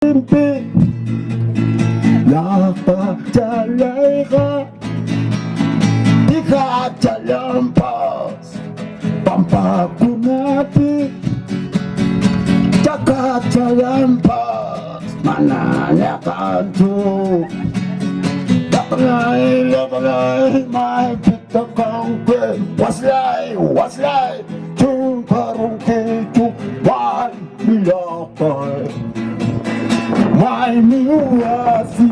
mimpi Dapat jalai ka Di kaca lampas Tanpa ku napi Kaca lampas Mananya kantuk Lapangai mai kita kongke Waslai Chung parung keju Mai milapai Mai miwasi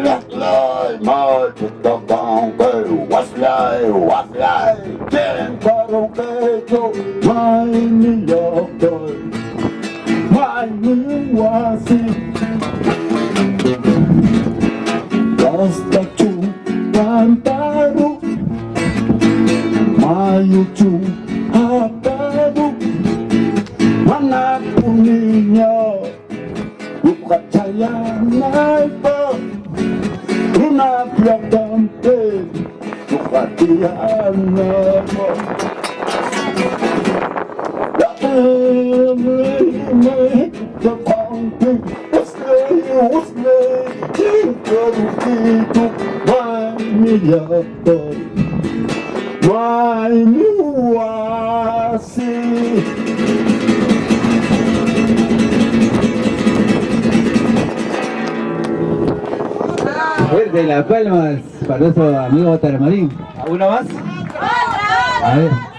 Laklai Mai kita kongke Waslai Chung parung keju Mai milapai Mai miwasi Basta cumpan baru Mayu cumpan baru Manapun niya Bukan saya naik Runa biak dampe Bukan dia nama Dapat Kekongki Waslay Baru itu Mai miwasi Fuerte las palmas para nuestro amigo Tarmarín. ¿Alguna más? A ver.